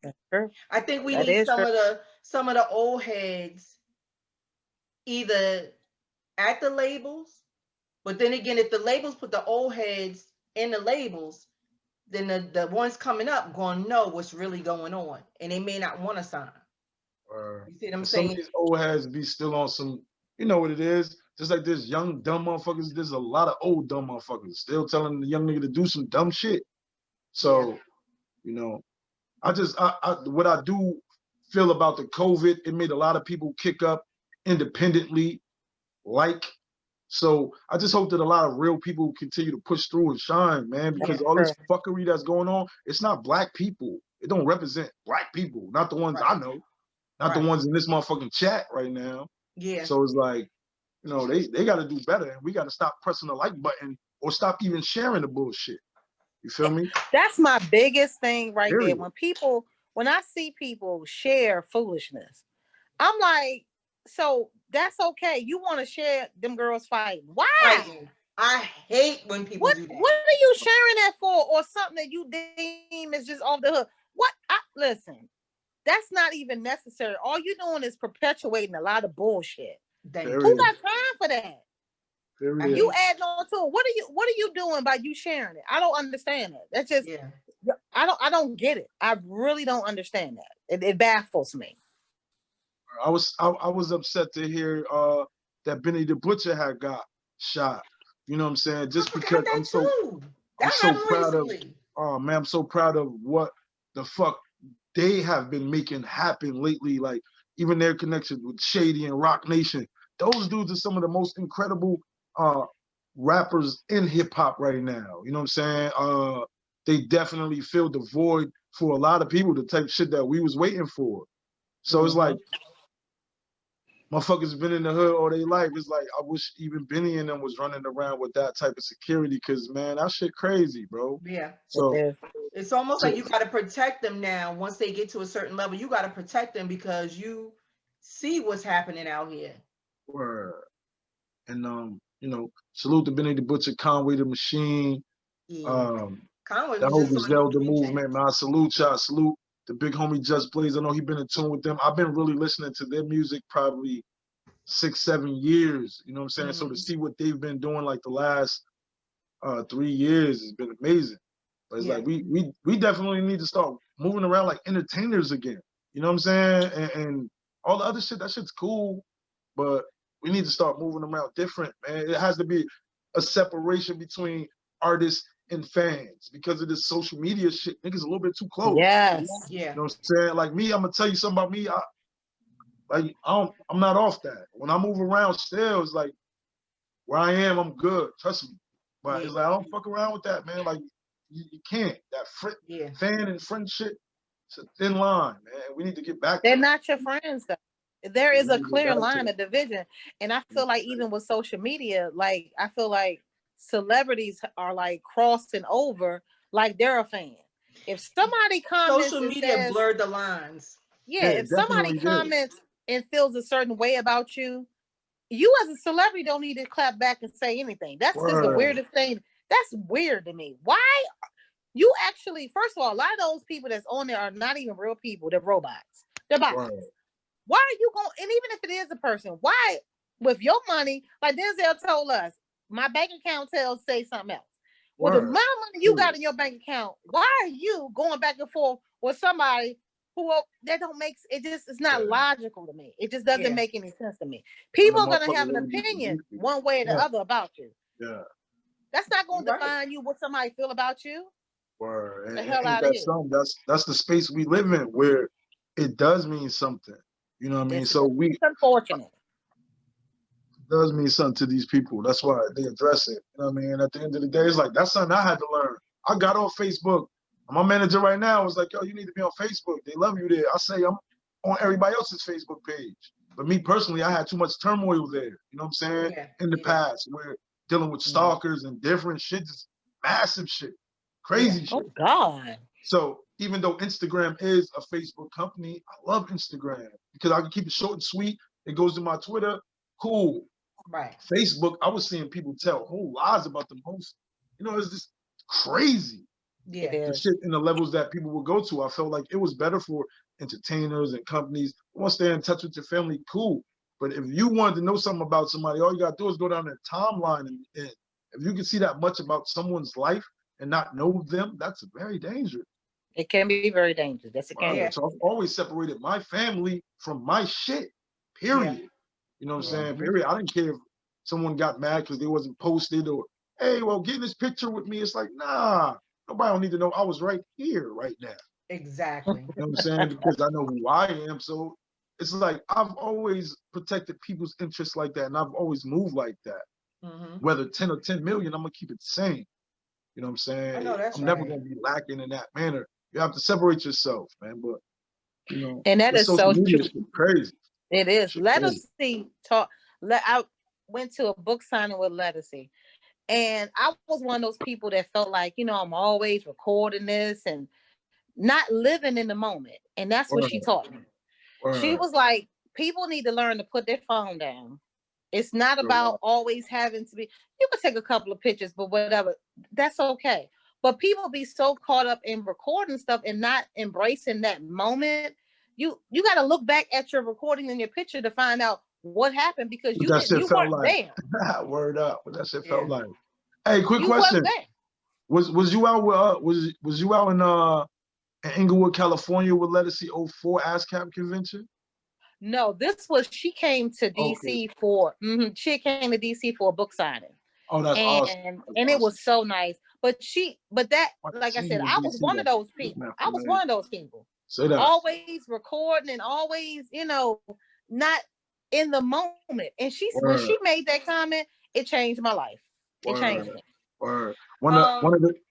That's true. I think we That need is true. some of the old heads either at the labels, but then again, if the labels put the old heads in the labels, then the ones coming up gonna know what's really going on, and they may not want to sign. Or You see what I'm some of saying? these old heads be still on some, you know what it is. Just like there's young dumb motherfuckers, there's a lot of old dumb motherfuckers still telling the young nigga to do some dumb shit. Yeah. So, you know, I what I do feel about the COVID, it made a lot of people kick up independently, like. So I just hope that a lot of real people continue to push through and shine, man, That's because Yeah. all this true. fuckery that's going on, it's not black people. It don't represent black people, not the ones Right. I know, not the Right. ones in this motherfucking chat right now. Yeah. So it's like, you know, they got to do better, and we got to stop pressing the like button or stop even sharing the bullshit. You feel me? That's my biggest thing right there. Period. When I see people share foolishness, I'm like, so that's okay. You want to share them girls fighting? Why? Fighting. I hate when people do What that. are you sharing that for, or something that you deem is just off the hook? Listen, that's not even necessary. All you're doing is perpetuating a lot of bullshit. Thank Who you. Period. got time for that? I You Period. hate. adding on to it. What are you doing by you sharing it? I don't understand it. That's just Yeah. I don't get it. I really don't understand that. It baffles me. I was upset to hear that Benny the Butcher had got shot. You know what I'm saying? I Just forgot because that too. I'm That so happened proud of recently. oh man, I'm so proud of what the fuck they have been making happen lately. Like even their connection with Shady and Rock Nation. Those dudes are some of the most incredible uh rappers in hip hop right now. You know what I'm saying? They definitely filled the void for a lot of people, the type of shit that we was waiting for. So it's like Hmm. motherfuckers been in the hood all their life. It's like I wish even Benny and them was running around with that type of security, because man, that shit crazy, bro. Yeah. It So is. It's almost like to you got to protect them now. Once they get to a certain level, you got to protect them because you see what's happening out here. word. And you know, salute to Benny the Butcher, Conway the Machine, Yeah. um, Conway the was whole just on Griselda Dream movement, Champs. man. I salute y'all. I salute the big homie Just Blaze. I know he been in tune with them. I've been really listening to their music probably 6, 7 years. You know what I'm saying? So to Hmm. see what they've been doing like the last 3 years has been amazing. But it's Yeah. like we definitely need to start moving around like entertainers again. You know what I'm saying? And all the other shit, that shit's cool, but we need to start moving around different, man. It has to be a separation between artists and fans because of this social media shit. Niggas a little bit too close. Yes. Yeah. You know what I'm saying? Like me, I'm gonna tell you something about me. I'm not off that. When I move around still, it's like where I am, I'm good. Trust me. But Yeah. it's like I don't fuck around with that, man. Like you can't. That Yeah. fan and friend shit, it's a thin line, man. We need to get back They're there. not your friends though. There Yeah, is we a need to get clear back line there. of division. And I feel like even with social media, like I feel like celebrities are like crossing over like they're a fan. If somebody comments Social and media says, blurred the lines. yeah, Yeah, if it somebody definitely did. comments and feels a certain way about you as a celebrity don't need to clap back and say anything. That's just the Word. weirdest thing. That's weird to me. Why you actually, first of all, a lot of those people that's on there are not even real people. They're robots. They're bots. Word. Why are you going? And even if it is a person, why with your money, like Denzel told us, my bank account tells say something else. With the amount Word. of money you got Period. in your bank account, why are you going back and forth with somebody who that don't make it? Just it's not Yeah. logical to me. It just doesn't Yeah. make any sense to me. When the People are gonna motherfucker have an really be opinion beefy. one way or the Yeah. other about you. Yeah. That's not You're gonna right. define you what somebody feel about you. Word. The hell Ain't out of that here. something? That's the space we live in where it does mean something. You know what I mean? Yes, So we it's unfortunate. does mean something to these people. That's why they address it. You know what I mean? At the end of the day, it's like that's something I had to learn. I got off Facebook. My manager right now was like, yo, you need to be on Facebook. They love you there. I say I'm on everybody else's Facebook page. But me personally, I had too much turmoil there. You know what I'm saying? Yeah. In the Yeah. past, where dealing with Mhm. stalkers and different shit, just massive shit, Yeah. crazy Oh shit. God. So even though Instagram is a Facebook company, I love Instagram because I can keep it short and sweet. It goes to my Twitter. Cool. Right. Facebook, I was seeing people tell whole lies about the most. You know, it's just crazy. It Yeah. the is. shit in the levels that people would go to. I felt like it was better for entertainers and companies. Once they're in touch with your family, cool. But if you wanted to know something about somebody, all you gotta do is go down their timeline, and if you can see that much about someone's life and not know them, that's very dangerous. It can be very dangerous. Yes, it can. Yeah. So I've always separated my family from my shit. Yeah. Period. You know what I'm Yeah. saying? Period. I didn't care if someone got mad because they wasn't posted, or hey, well, get in this picture with me. It's like, nah, nobody don't need to know I was right here, right now. Exactly. You know what I'm saying? Because I know who I am. So it's like I've always protected people's interests like that, and I've always moved like that. Mm-hmm. Whether 10 or 10 million, I'm gonna keep it the same. You know what I'm I saying? know that's I'm never right. gonna be lacking in that manner. You have to separate yourself, man. But And that this is social so media true. shit crazy. It is. Shit Let crazy. us see. Talk. I went to a book signing with Lettucey, and I was one of those people that felt like, I'm always recording this and not living in the moment. And that's what Word, she taught me. She word. was like, people need to learn to put their phone down. It's not You're right. about always having to be, you can take a couple of pictures, but whatever, that's okay. But people be so caught up in recording stuff and not embracing that moment. You got to look back at your recording and your picture to find out what happened, because What that shit you felt weren't like. there. Word up. What that shit felt Yeah. like. Hey, quick You wasn't question. there. Was you out with was you out in Inglewood, California with Lettucey 04 ASCAP convention? No, this was, she came to Okay. DC for she came to DC for a book signing. Oh, that's awesome. That's And it awesome. was so nice. But that, I like I seen said, you in I was DC. one of those That's people. not I was familiar. one of those people. Say that. Always recording and always, not in the moment. And when Word, she made that comment, it changed my life. It word, changed me. word. Um.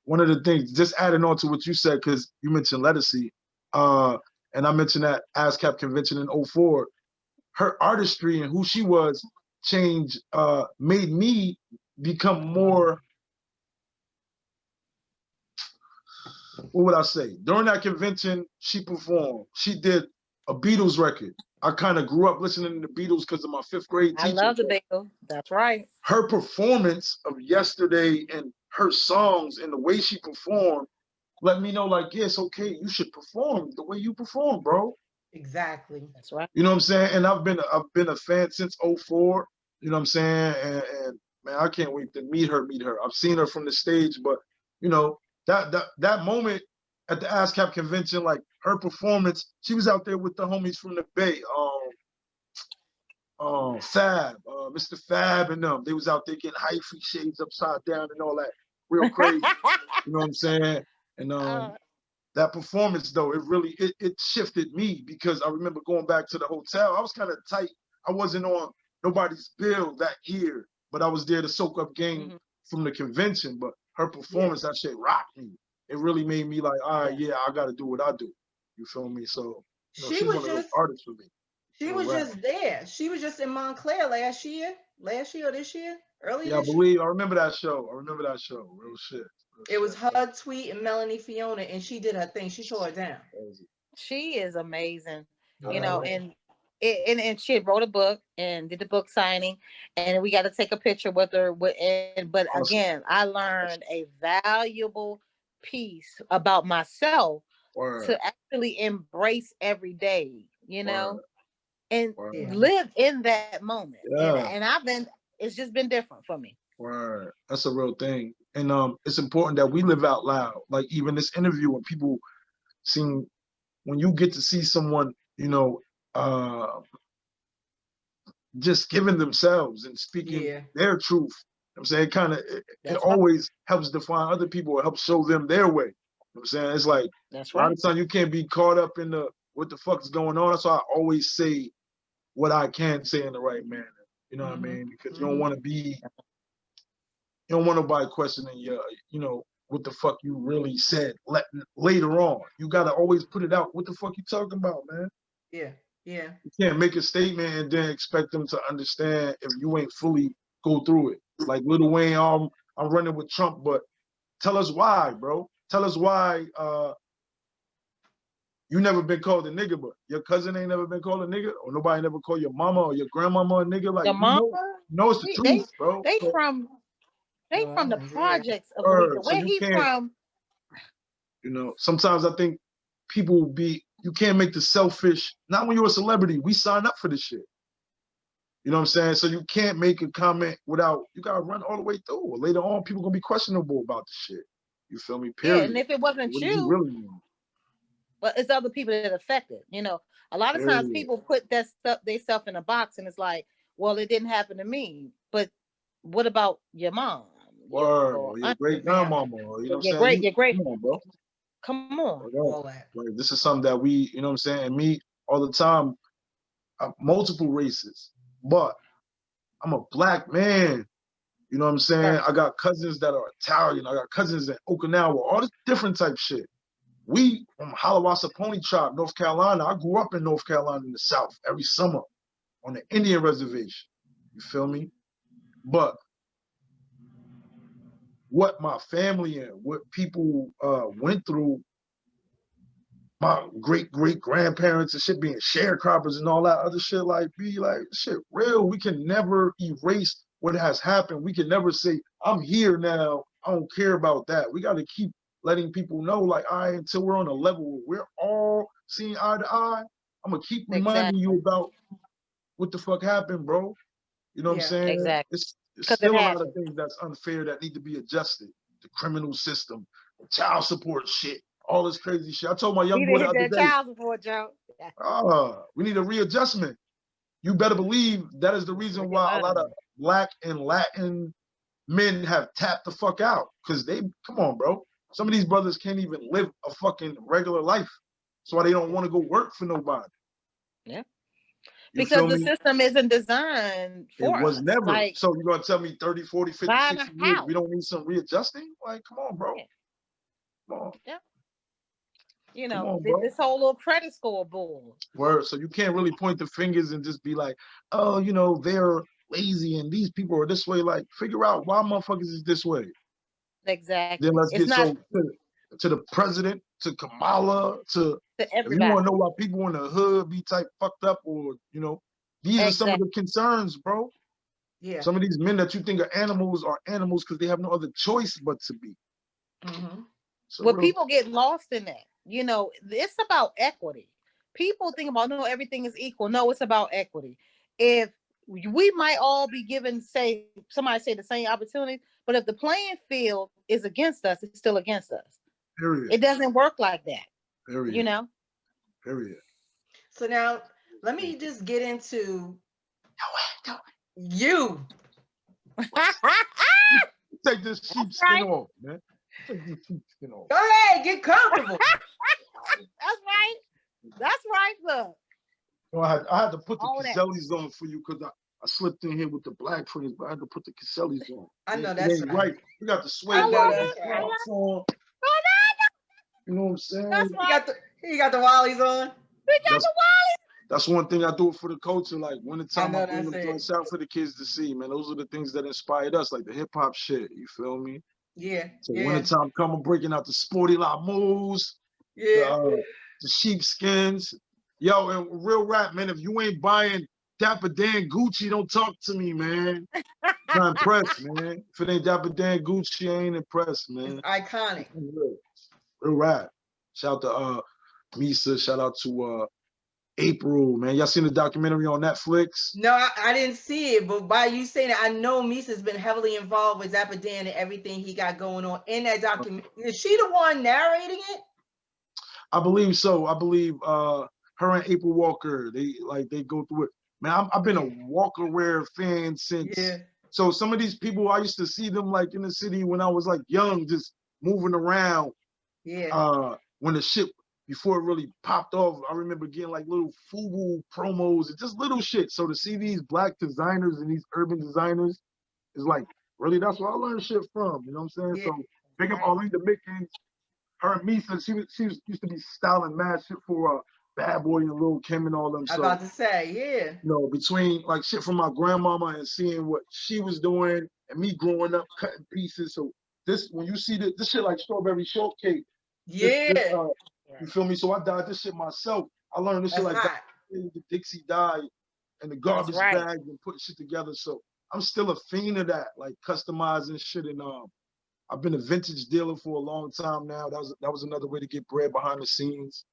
One of the things, just adding on to what you said, because you mentioned Lettucey, and I mentioned that ASCAP convention in '04. Her artistry and who she was changed, made me become more, what would I say? During that convention, she performed. She did a Beatles record. I kind of grew up listening to the Beatles because of my fifth grade I teacher. love the bagel. That's right. Her performance of Yesterday and her songs and the way she performed let me know, like, yeah, it's okay. You should perform the way you perform, bro. Exactly. That's right. You know what I'm saying? And I've been a fan since '04. You know what I'm saying? And man, I can't wait to meet her. I've seen her from the stage, but you know that moment at the ASCAP convention, like her performance, she was out there with the homies from the Bay, Fab, Mr. Fab, and them. They was out there getting hyphy shades upside down and all that, real crazy. You know what I'm saying? And uh, that performance though, it shifted me, because I remember going back to the hotel. I was kind of tight. I wasn't on nobody's bill that year, but I was there to soak up game mhm. from the convention. But her Yeah. performance, that shit rocked me. It really made me like, all right, Yeah. yeah, I got to do what I do. You feel me? So, She she's was one of those just artists for me. she Real was rap. just there. She was just in Montclair last year or this year, early Yeah, I this year. believe I remember that show. Real shit. Real It was shit. her, Tweet, and Melanie Fiona, and she did her thing. She tore it down. Crazy. She is amazing, Yeah. and and she had wrote a book and did the book signing, and we got to take a picture with her. But Awesome. again, I learned a valuable piece about myself Word. to actually embrace every day, Word. and Word. Yeah. live in that moment. Yeah. And it's just been different for me. Word. That's a real thing. And it's important that we live out loud. Like even this interview, when people seem, when you get to see someone, uh just giving themselves and speaking Yeah. their truth. I'm saying it That's right. always helps define other people. It helps show them their way. I'm saying it's like That's a lot right. of times you can't be caught up in the what the fuck's going on. That's why I always say what I can say in the right manner. You know what I Mhm. mean? Because Mhm. you don't want nobody questioning what the fuck you really said later on. You gotta always put it out. What the fuck you talking about, man? Yeah. Yeah. You can't make a statement and then expect them to understand if you ain't fully go through it. Like Lil Wayne, I'm running with Trump, but tell us why, bro. Tell us why you never been called a nigga, but your cousin ain't never been called a nigga, or nobody never called your mama or your grandmama a nigga. Like The mama, you know it's the they truth, bro. they So, from they New from the Orleans. Yeah. projects of Louisiana. so Where you he can't. from? You know, sometimes I think people you can't make the selfish, not when you're a celebrity, we sign up for this shit. You know what I'm saying? So you can't make a comment without, you gotta run all the way through. Or later on, people gonna be questionable about the shit. You feel me? Period. Yeah, and if it wasn't What did you you, really mean? but it's other people that affected. You know, a lot of times people put that stuff they self in a box, and it's like, well, it didn't happen to me. But what about your mom? Or your great grandmama, you know what I'm saying? Your great, come on, bro. Come on. All that. Like, this is something that we, you know what I'm saying? And me all the time, multiple races, but I'm a black man. You know what I'm saying? Right. I got cousins that are Italian. I got cousins in Okinawa, all this different type shit. We from Halawasa Pony Tribe, North Carolina. I grew up in North Carolina in the South every summer on the Indian reservation. You feel me? But what my family and what people went through, my great grandparents and shit being sharecroppers and all that other shit, like be like shit real. We can never erase what has happened. We can never say, I'm here now, I don't care about that. We got to keep letting people know, like, until we're on a level where we're all seeing eye to eye, I'm gonna keep reminding you about what the fuck happened, bro. You know what I'm saying? Exactly. It's still a lot of things that's unfair that need to be adjusted. The criminal system, the child support shit, all this crazy shit. I told my young boy the other day, child support, Joe. we need a readjustment. You better believe that is the reason why a lot of Black and Latin men have tapped the fuck out. Because come on, bro. Some of these brothers can't even live a fucking regular life. That's why they don't want to go work for nobody. Yeah. Because the system isn't designed for us. It was never. Like, so you're going to tell me 30, 40, 50, 60 years, we don't need some readjusting? Like, come on, bro. Yeah. Come on. Yeah. You know, this whole little credit score bull. Word. So you can't really point the fingers and just be like, oh, you know, they're lazy and these people are this way. Like, figure out why motherfuckers is this way. Exactly. Then let's get to the president, to Kamala, to everybody. If you want to know why people in the hood be type fucked up, or, you know, these are some of the concerns, bro. Yeah. Some of these men that you think are animals because they have no other choice but to be. Mm-hmm. So people get lost in that. You know, it's about equity. People think about, no, everything is equal. No, it's about equity. If we might all be given, somebody say the same opportunity, but if the playing field is against us, it's still against us. Period. It doesn't work like that. Period. You know? Period. So now let me just get into you. Take this sheepskin off, man. Take this sheepskin off. Go ahead, get comfortable. That's right, look. So I had to put the Casellis on for you because I slipped in here with the black friends, but I had to put the Casellis on. I know that's right. We got the suede on. You know what I'm saying? That's right. He got the Wallies on. We got the Wallies. That's one thing I do for the culture. Like, when the time I bring them joints out for the kids to see, man, those are the things that inspired us, like the hip hop shit. You feel me? Yeah. So when the time come, I'm breaking out the sporty la moves, the sheepskins. Yo, and real rap, man, if you ain't buying Dapper Dan Gucci, don't talk to me, man. I'm not impressed, man. If it ain't Dapper Dan Gucci, I ain't impressed, man. It's iconic. Real rap. Shout out to Issa. Shout out to April, man. Y'all seen the documentary on Netflix? No, I didn't see it, but by you saying it, I know Misa's been heavily involved with Dapper Dan and everything he got going on in that documentary. Is she the one narrating it? I believe so. I believe her and April Walker, they go through it. Man, I've been a Walker Rare fan since. Yeah. So some of these people, I used to see them like in the city when I was like young, just moving around. Yeah. When the shit, before it really popped off, I remember getting like little FUBU promos and just little shit. So to see these black designers and these urban designers is like, really, that's where I learned shit from. You know what I'm saying? Yeah. So pick up all these Dominicans. Her and Misa, she used to be styling mad shit for Bad Boy and Lil' Kim and all them. I'm about to say, yeah. You know, between like shit from my grandmama and seeing what she was doing and me growing up cutting pieces. So this, when you see this shit like strawberry shortcake. Yeah. You feel me? So I dyed this shit myself. I learned this shit like that. The Dixie dye and the garbage bags and putting shit together. So I'm still a fiend of that, like customizing shit and I've been a vintage dealer for a long time now. That was another way to get bread behind the scenes.